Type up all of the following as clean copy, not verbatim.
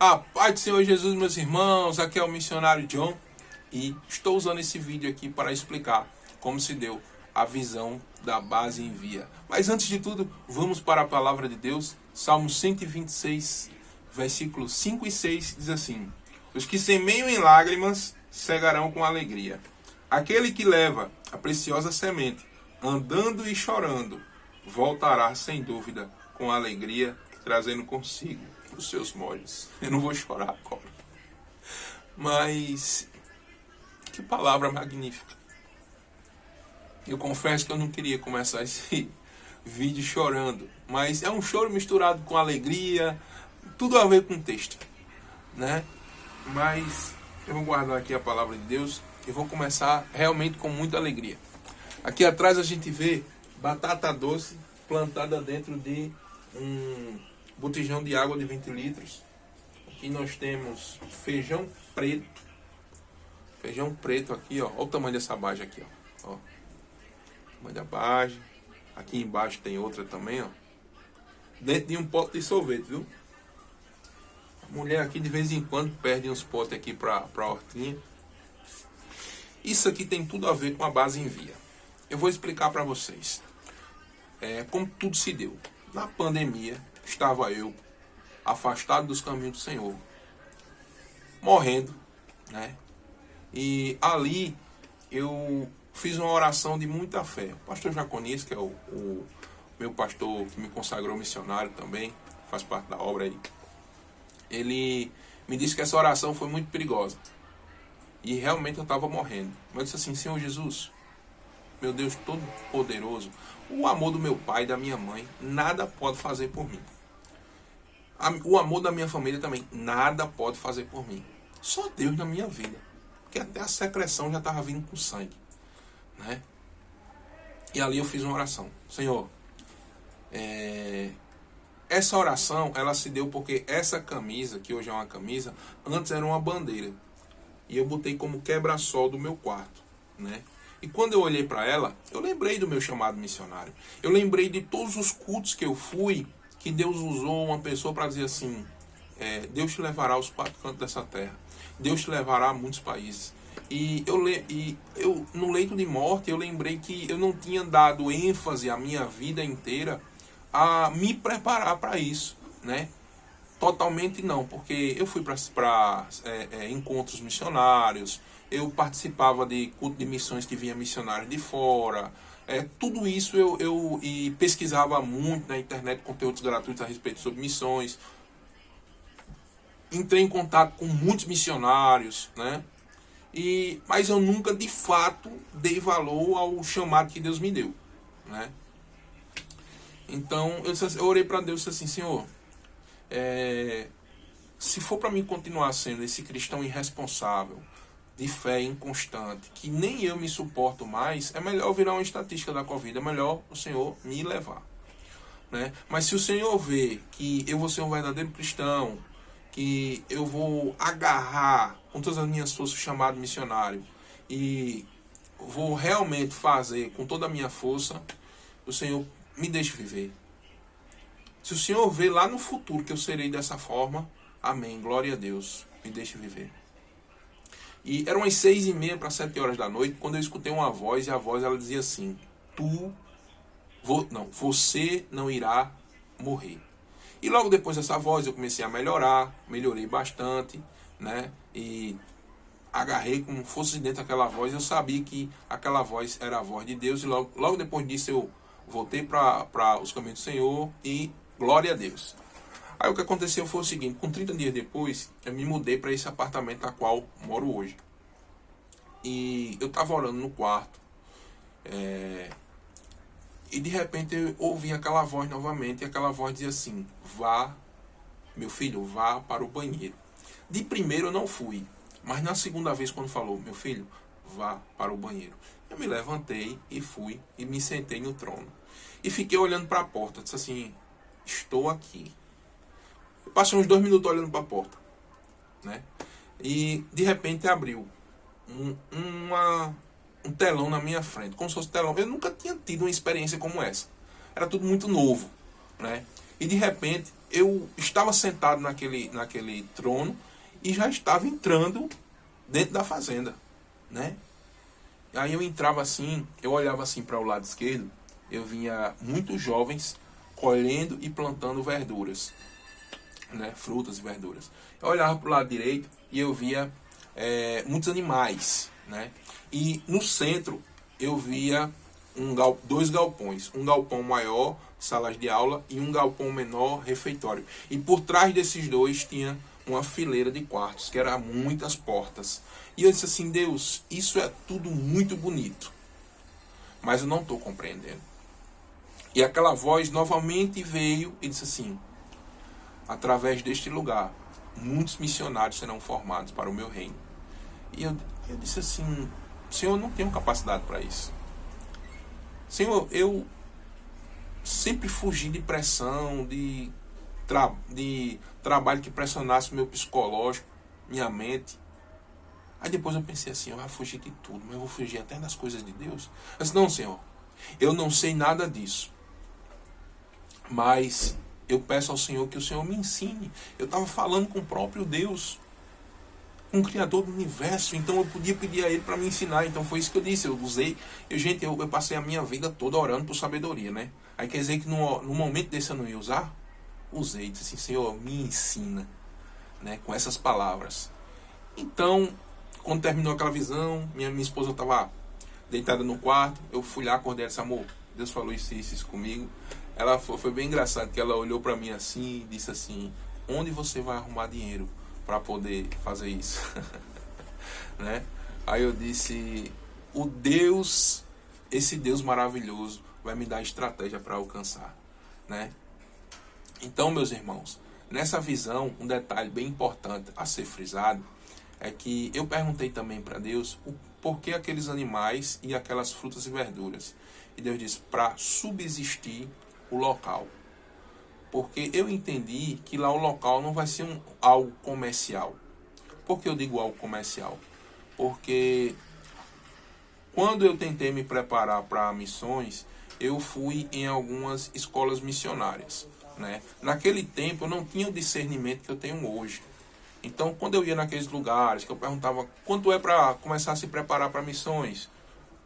A paz do Senhor Jesus, meus irmãos, aqui é o missionário John e estou usando esse vídeo aqui para explicar como se deu a visão da base Envia. Mas antes de tudo, vamos para a palavra de Deus. Salmo 126, versículos 5 e 6 diz assim: Os que semeiam em lágrimas cegarão com alegria. Aquele que leva a preciosa semente, andando e chorando, voltará sem dúvida com alegria, trazendo consigo os seus molhos. Eu não vou chorar agora. Mas que palavra magnífica. Eu confesso que eu não queria começar esse vídeo chorando, mas é um choro misturado com alegria, tudo a ver com o texto, né? Mas eu vou guardar aqui a palavra de Deus e vou começar realmente com muita alegria. Aqui atrás a gente vê batata doce plantada dentro de um botijão de água de 20 litros. Aqui nós temos feijão preto. Feijão preto aqui, ó. Olha o tamanho dessa bagem aqui, ó. O tamanho da bagem. Aqui embaixo tem outra também, ó. Dentro de um pote de sorvete, viu? A mulher aqui de vez em quando perde uns potes aqui pra hortinha. Isso aqui tem tudo a ver com a base Envia. Eu vou explicar para vocês como tudo se deu. Na pandemia, estava eu afastado dos caminhos do Senhor, morrendo, né? E ali eu fiz uma oração de muita fé. O pastor Jaconis, que é o meu pastor que me consagrou missionário também, faz parte da obra aí, ele me disse que essa oração foi muito perigosa. E realmente eu estava morrendo. Mas eu disse assim: Senhor Jesus, meu Deus Todo-Poderoso, o amor do meu pai e da minha mãe, nada pode fazer por mim. O amor da minha família também, nada pode fazer por mim. Só Deus na minha vida. Porque até a secreção já estava vindo com sangue, né? E ali eu fiz uma oração. Senhor, essa oração, ela se deu porque essa camisa, que hoje é uma camisa, antes era uma bandeira. E eu botei como quebra-sol do meu quarto, né? E quando eu olhei para ela, eu lembrei do meu chamado missionário. Eu lembrei de todos os cultos que eu fui, que Deus usou uma pessoa para dizer assim: Deus te levará aos 4 cantos dessa terra. Deus te levará a muitos países. E eu no leito de morte, eu lembrei que eu não tinha dado ênfase a minha vida inteira a me preparar para isso, né? Totalmente não, porque eu fui para encontros missionários, eu participava de culto de missões que vinha missionários de fora, tudo isso eu pesquisava muito na internet, conteúdos gratuitos a respeito sobre missões, entrei em contato com muitos missionários, né? Mas eu nunca de fato dei valor ao chamado que Deus me deu, né? Então eu orei para Deus e disse assim: Senhor, se for para mim continuar sendo esse cristão irresponsável, de fé inconstante, que nem eu me suporto mais, é melhor eu virar uma estatística da Covid, é melhor o Senhor me levar, né? Mas se o Senhor vê que eu vou ser um verdadeiro cristão, que eu vou agarrar com todas as minhas forças o chamado missionário e vou realmente fazer com toda a minha força, o Senhor me deixe viver. Se o Senhor vê lá no futuro que eu serei dessa forma, amém, glória a Deus, me deixe viver. E eram umas 6:30 para 7 horas da noite, quando eu escutei uma voz, e a voz ela dizia assim: você não irá morrer. E logo depois dessa voz eu comecei a melhorei bastante, né? E agarrei com força de dentro aquela voz, eu sabia que aquela voz era a voz de Deus, e logo depois disso eu voltei para os caminhos do Senhor e glória a Deus. Aí o que aconteceu foi o seguinte: com 30 dias depois, eu me mudei para esse apartamento a qual moro hoje. E eu estava orando no quarto. E de repente eu ouvi aquela voz novamente. E aquela voz dizia assim: vá, meu filho, vá para o banheiro. De primeiro eu não fui. Mas na segunda vez quando falou: meu filho, vá para o banheiro, eu me levantei e fui e me sentei no trono. E fiquei olhando para a porta. Disse assim: estou aqui. Eu passei uns 2 minutos olhando para a porta, né? E de repente abriu um telão na minha frente, como se fosse telão. Eu nunca tinha tido uma experiência como essa. Era tudo muito novo, né? E de repente eu estava sentado naquele trono e já estava entrando dentro da fazenda, né? Aí eu entrava assim, eu olhava assim para o lado esquerdo, eu via muitos jovens colhendo e plantando verduras, né? Frutas e verduras. Eu olhava para o lado direito e eu via muitos animais, né? E no centro eu via dois galpões, um galpão maior, salas de aula, e um galpão menor, refeitório. E por trás desses dois tinha uma fileira de quartos, que eram muitas portas. E eu disse assim, Deus, isso é tudo muito bonito, mas eu não estou compreendendo. E aquela voz novamente veio e disse assim, através deste lugar, muitos missionários serão formados para o meu reino. E eu disse assim, Senhor, eu não tenho capacidade para isso. Senhor, eu sempre fugi de pressão, de trabalho que pressionasse o meu psicológico, minha mente. Aí depois eu pensei assim, eu vou fugir de tudo, mas eu vou fugir até das coisas de Deus. Eu disse, não, Senhor, eu não sei nada disso, mas eu peço ao Senhor que o Senhor me ensine. Eu estava falando com o próprio Deus, com o Criador do Universo, então eu podia pedir a Ele para me ensinar. Então foi isso que eu disse, eu passei a minha vida toda orando por sabedoria, né? Aí quer dizer que no momento desse eu não ia usar? Usei, disse assim, Senhor, me ensina, né? Com essas palavras. Então, quando terminou aquela visão, minha esposa estava deitada no quarto, eu fui lá, acordei, disse, amor, Deus falou isso comigo. Ela foi bem engraçado, que ela olhou para mim assim e disse assim, onde você vai arrumar dinheiro para poder fazer isso? Né? Aí eu disse, esse Deus maravilhoso vai me dar estratégia para alcançar, né? Então, meus irmãos, nessa visão, um detalhe bem importante a ser frisado é que eu perguntei também para Deus o porquê aqueles animais e aquelas frutas e verduras. E Deus disse, para subsistir o local. Porque eu entendi que lá o local não vai ser algo comercial. Por que eu digo algo comercial? Porque quando eu tentei me preparar para missões, eu fui em algumas escolas missionárias, né? Naquele tempo eu não tinha o discernimento que eu tenho hoje. Então, quando eu ia naqueles lugares, que eu perguntava quanto é para começar a se preparar para missões,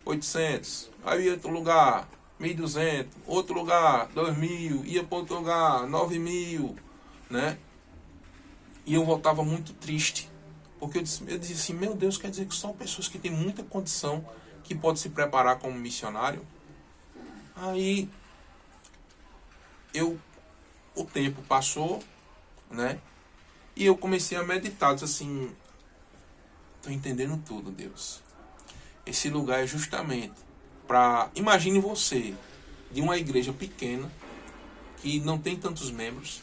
800. Aí eu ia outro lugar, 1.200. Outro lugar, 2.000. Ia para outro lugar, 9.000, né? E eu voltava muito triste, porque eu dizia assim, meu Deus, quer dizer que são pessoas que têm muita condição que podem se preparar como missionário? Aí o tempo passou, né? E eu comecei a meditar, disse assim, estou entendendo tudo, Deus. Esse lugar é justamente para... Imagine você, de uma igreja pequena, que não tem tantos membros,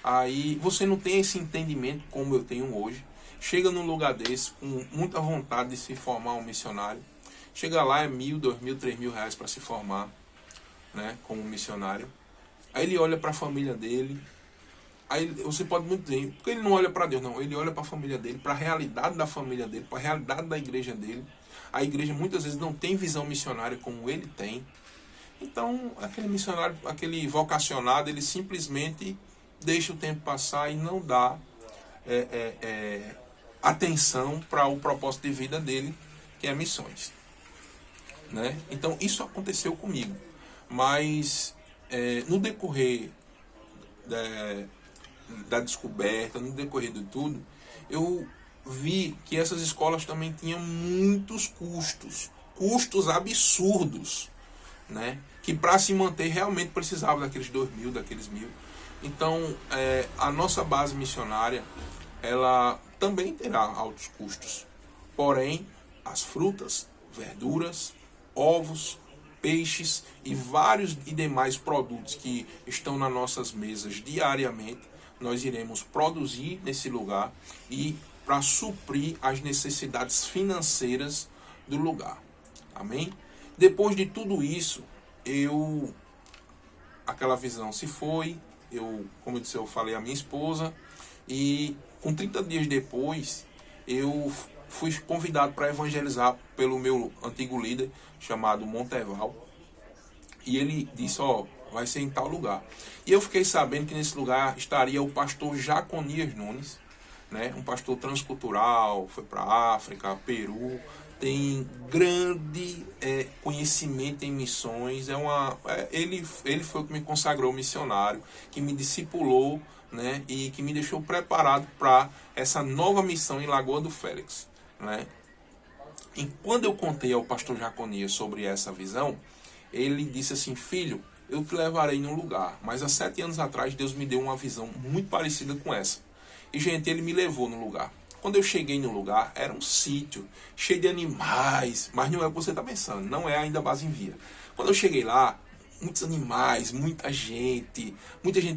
aí você não tem esse entendimento como eu tenho hoje, chega num lugar desse, com muita vontade de se formar um missionário, chega lá, é 1.000, 2.000, 3.000 reais para se formar, né, como missionário. Aí ele olha para a família dele. Aí você pode muito dizer, porque ele não olha para Deus, não. Ele olha para a família dele, para a realidade da família dele, para a realidade da igreja dele. A igreja muitas vezes não tem visão missionária como ele tem. Então, aquele missionário, aquele vocacionado, ele simplesmente deixa o tempo passar e não dá atenção para o propósito de vida dele, que é missões, né? Então, isso aconteceu comigo. Mas, no decorrer da descoberta, no decorrer de tudo, eu vi que essas escolas também tinham muitos custos absurdos, né? Que para se manter realmente precisava daqueles 2.000, daqueles 1.000. Então, a nossa base missionária, ela também terá altos custos. Porém, as frutas, verduras, ovos, peixes e vários e demais produtos que estão nas nossas mesas diariamente, nós iremos produzir nesse lugar e para suprir as necessidades financeiras do lugar. Amém? Depois de tudo isso, aquela visão se foi, como eu disse, eu falei à minha esposa, e com 30 dias depois, eu fui convidado para evangelizar pelo meu antigo líder, chamado Monteval. E ele disse, vai ser em tal lugar. E eu fiquei sabendo que nesse lugar estaria o pastor Jaconias Nunes, né? Um pastor transcultural, foi para a África, Peru, tem grande conhecimento em missões. Ele foi o que me consagrou missionário, que me discipulou, né? E que me deixou preparado para essa nova missão em Lagoa do Félix, né? E quando eu contei ao pastor Jaconias sobre essa visão, ele disse assim: filho, eu te levarei num lugar, mas há 7 anos atrás Deus me deu uma visão muito parecida com essa. E, gente, ele me levou no lugar. Quando eu cheguei no lugar, era um sítio cheio de animais, mas não é o que você está pensando, não é ainda Base Envia. Quando eu cheguei lá, muitos animais, muita gente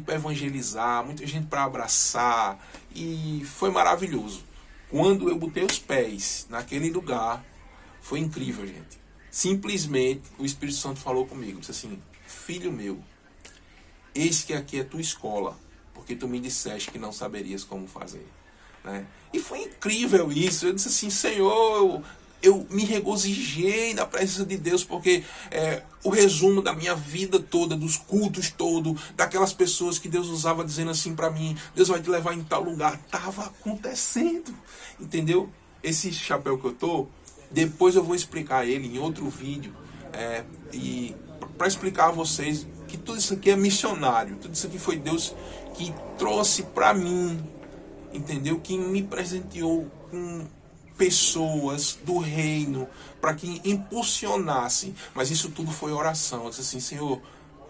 para evangelizar, muita gente para abraçar, e foi maravilhoso. Quando eu botei os pés naquele lugar, foi incrível, gente. Simplesmente o Espírito Santo falou comigo, disse assim: filho meu, eis que aqui é tua escola, porque tu me disseste que não saberias como fazer, né? E foi incrível isso. Eu disse assim: Senhor, eu me regozijei na presença de Deus, porque o resumo da minha vida toda, dos cultos todos, daquelas pessoas que Deus usava dizendo assim para mim: Deus vai te levar em tal lugar, estava acontecendo, entendeu? Esse chapéu que eu tô, depois eu vou explicar ele em outro vídeo, e para explicar a vocês que tudo isso aqui é missionário, tudo isso aqui foi Deus que trouxe para mim, entendeu? Que me presenteou com pessoas do reino para que impulsionassem. Mas isso tudo foi oração. Eu disse assim: Senhor,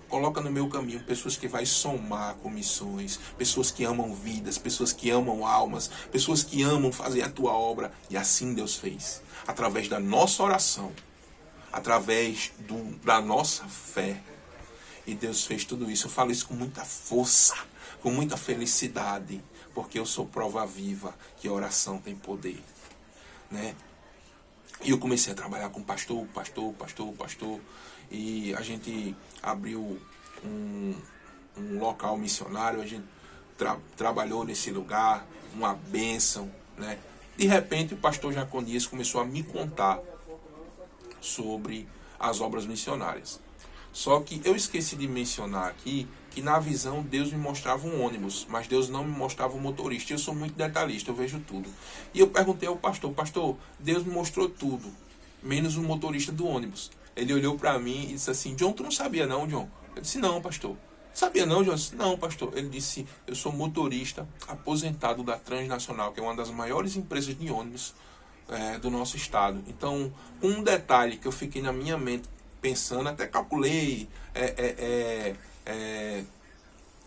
coloca no meu caminho pessoas que vai somar com missões, pessoas que amam vidas, pessoas que amam almas, pessoas que amam fazer a tua obra. E assim Deus fez, através da nossa oração, através da nossa fé. E Deus fez tudo isso. Eu falo isso com muita força, com muita felicidade, porque eu sou prova viva que a oração tem poder, né? E eu comecei a trabalhar com pastor, e a gente abriu um local missionário, a gente trabalhou nesse lugar, uma bênção, né? De repente o pastor Jaconias começou a me contar sobre as obras missionárias. Só que eu esqueci de mencionar aqui que na visão Deus me mostrava um ônibus, mas Deus não me mostrava um motorista. Eu sou muito detalhista, eu vejo tudo. E eu perguntei ao pastor: pastor, Deus me mostrou tudo, menos o motorista do ônibus. Ele olhou para mim e disse assim: John, tu não sabia não, John? Eu disse: não, pastor. Sabia não, John? Eu disse: não, pastor. Ele disse: eu sou motorista aposentado da Transnacional, que é uma das maiores empresas de ônibus do nosso estado. Então, um detalhe que eu fiquei na minha mente pensando, até calculei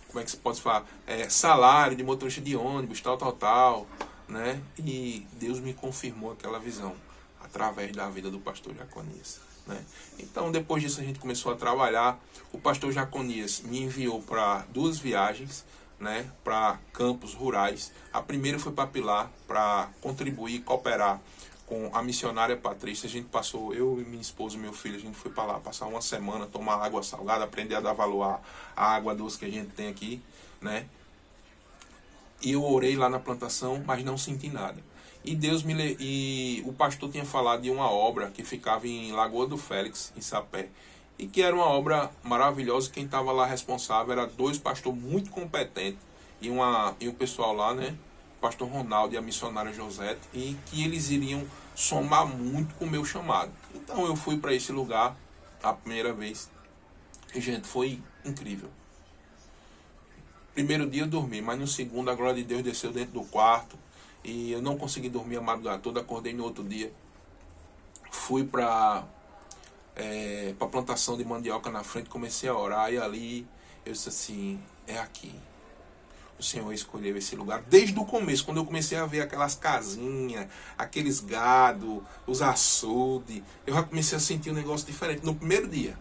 como é que se pode falar, salário de motorista de ônibus, tal, né? E Deus me confirmou aquela visão através da vida do pastor Jaconias, né? Então, depois disso a gente começou a trabalhar. O pastor Jaconias me enviou para 2 viagens, né, para campos rurais. A primeira foi para Pilar, para contribuir, cooperar com a missionária Patrícia. A gente passou, eu e minha esposa e meu filho, a gente foi para lá passar uma semana, tomar água salgada, aprender a dar valor à água doce que a gente tem aqui, né? E eu orei lá na plantação, mas não senti nada. E o pastor tinha falado de uma obra que ficava em Lagoa do Félix, em Sapé, e que era uma obra maravilhosa. Quem estava lá responsável era 2 pastores muito competentes e o pessoal lá, né? O pastor Ronaldo e a missionária Josete, e que eles iriam somar muito com o meu chamado. Então eu fui para esse lugar a primeira vez e, gente, foi incrível. Primeiro dia eu dormi, mas no segundo a glória de Deus desceu dentro do quarto e eu não consegui dormir a madrugada toda. Acordei no outro dia, fui para a plantação de mandioca na frente, comecei a orar, e ali eu disse assim: é aqui. O Senhor escolheu esse lugar desde o começo, quando eu comecei a ver aquelas casinhas, aqueles gado, os açudes. Eu já comecei a sentir um negócio diferente no primeiro dia,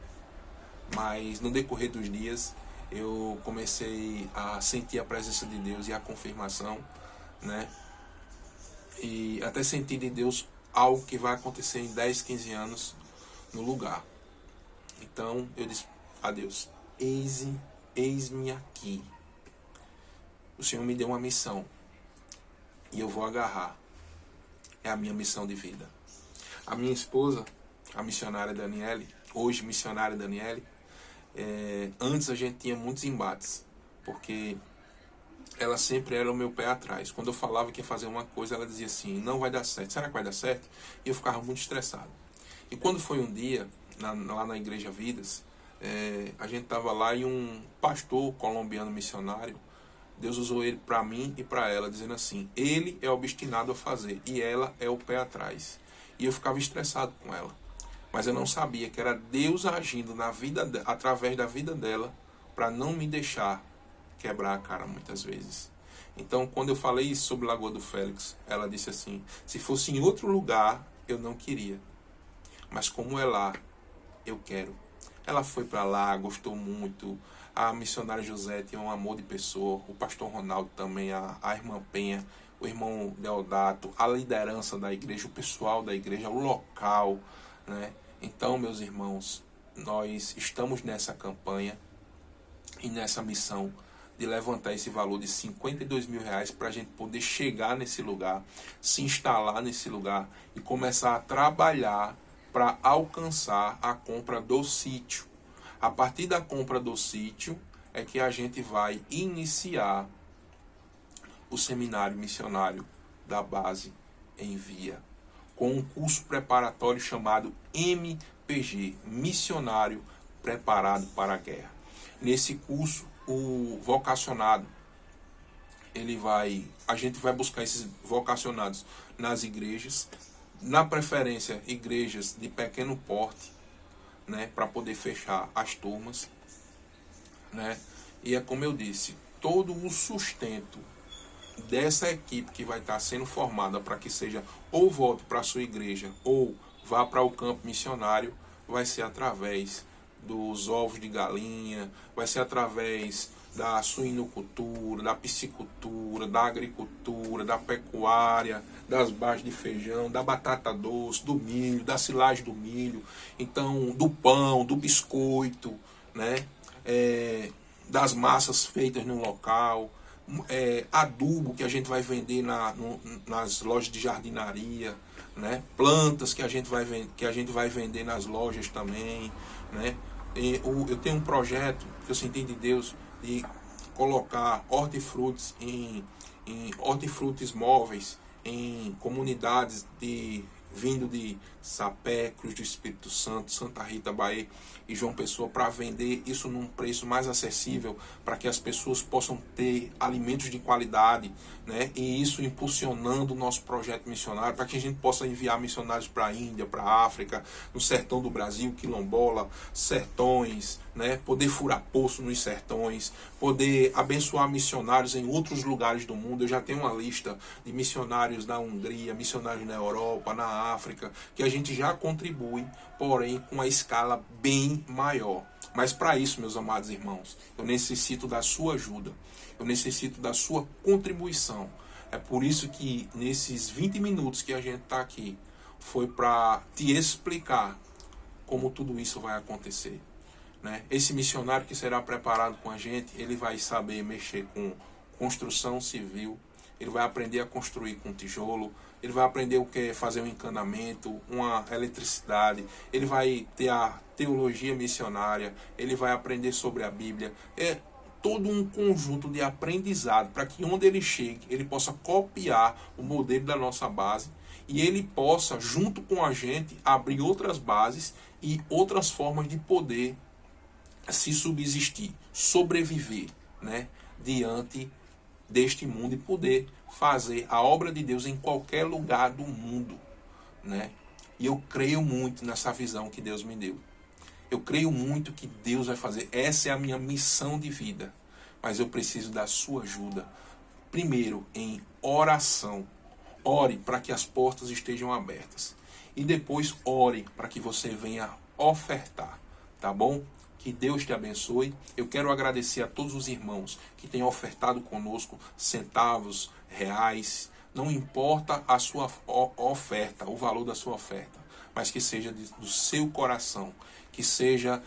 mas no decorrer dos dias eu comecei a sentir a presença de Deus e a confirmação, né? E até sentir de Deus algo que vai acontecer em 10, 15 anos no lugar. Então eu disse a Deus: eis-me aqui. O Senhor me deu uma missão e eu vou agarrar. É a minha missão de vida. A minha esposa, a missionária Daniele, hoje missionária Daniele, Antes a gente tinha muitos embates, porque ela sempre era o meu pé atrás. Quando eu falava que ia fazer uma coisa, ela dizia assim, não vai dar certo. Será que vai dar certo? E eu ficava muito estressado. E quando foi um dia, lá na Igreja Vidas, a gente estava lá e um pastor colombiano missionário, Deus usou ele para mim e para ela, dizendo assim, ele é obstinado a fazer e ela é o pé atrás. E eu ficava estressado com ela. Mas eu não sabia que era Deus agindo através da vida dela para não me deixar quebrar a cara muitas vezes. Então, quando eu falei isso sobre Lagoa do Félix, ela disse assim, se fosse em outro lugar, eu não queria. Mas como é lá, eu quero. Ela foi para lá, gostou muito. A missionária José tinha um amor de pessoa. O pastor Ronaldo também, a irmã Penha, o irmão Deodato, a liderança da igreja, o pessoal da igreja, o local, né? Então, meus irmãos, nós estamos nessa campanha e nessa missão de levantar esse valor de R$ 52.000 para a gente poder chegar nesse lugar, se instalar nesse lugar e começar a trabalhar para alcançar a compra do sítio. A partir da compra do sítio é que a gente vai iniciar o seminário missionário da base em Via, com um curso preparatório chamado MPG, Missionário Preparado para a Guerra. Nesse curso, o vocacionado, a gente vai buscar esses vocacionados nas igrejas, na preferência igrejas de pequeno porte, né, para poder fechar as turmas, né? E é como eu disse, todo o sustento dessa equipe que vai estar sendo formada para que seja ou volte para a sua igreja ou vá para o campo missionário, vai ser através dos ovos de galinha, vai ser através da suinocultura, da piscicultura, da agricultura, da pecuária, das bases de feijão, da batata doce, do milho, da silagem do milho, então do pão, do biscoito, né? Das massas feitas no local, adubo que a gente vai vender nas lojas de jardinaria, né? Plantas que a gente vai vender nas lojas também, né? Eu tenho um projeto que eu senti de Deus de colocar hortifrutis hortifrutis móveis em comunidades vindo de Sapé, Cruz do Espírito Santo, Santa Rita, Bahia e João Pessoa, para vender isso num preço mais acessível, para que as pessoas possam ter alimentos de qualidade, né? E isso impulsionando o nosso projeto missionário, para que a gente possa enviar missionários para a Índia, para a África, no sertão do Brasil, quilombola, sertões, né? Poder furar poço nos sertões, poder abençoar missionários em outros lugares do mundo. Eu já tenho uma lista de missionários na Hungria, missionários na Europa, na África, que a gente já contribui, porém com a escala bem maior. Mas para isso, meus amados irmãos, eu necessito da sua ajuda, eu necessito da sua contribuição. É por isso que nesses 20 minutos que a gente está aqui, foi para te explicar como tudo isso vai acontecer, né? Esse missionário que será preparado com a gente, ele vai saber mexer com construção civil, ele vai aprender a construir com tijolo, ele vai aprender o que é fazer um encanamento, uma eletricidade, ele vai ter a teologia missionária, ele vai aprender sobre a Bíblia. É todo um conjunto de aprendizado para que onde ele chegue, ele possa copiar o modelo da nossa base e ele possa, junto com a gente, abrir outras bases e outras formas de poder se subsistir, sobreviver, né, diante deste mundo e poder fazer a obra de Deus em qualquer lugar do mundo, né? E eu creio muito nessa visão que Deus me deu. Eu creio muito que Deus vai fazer. Essa é a minha missão de vida. Mas eu preciso da sua ajuda. Primeiro, em oração. Ore para que as portas estejam abertas. E depois ore para que você venha ofertar. Tá bom? Que Deus te abençoe. Eu quero agradecer a todos os irmãos que têm ofertado conosco centavos, reais. Não importa a sua oferta, o valor da sua oferta, mas que seja do seu coração, que seja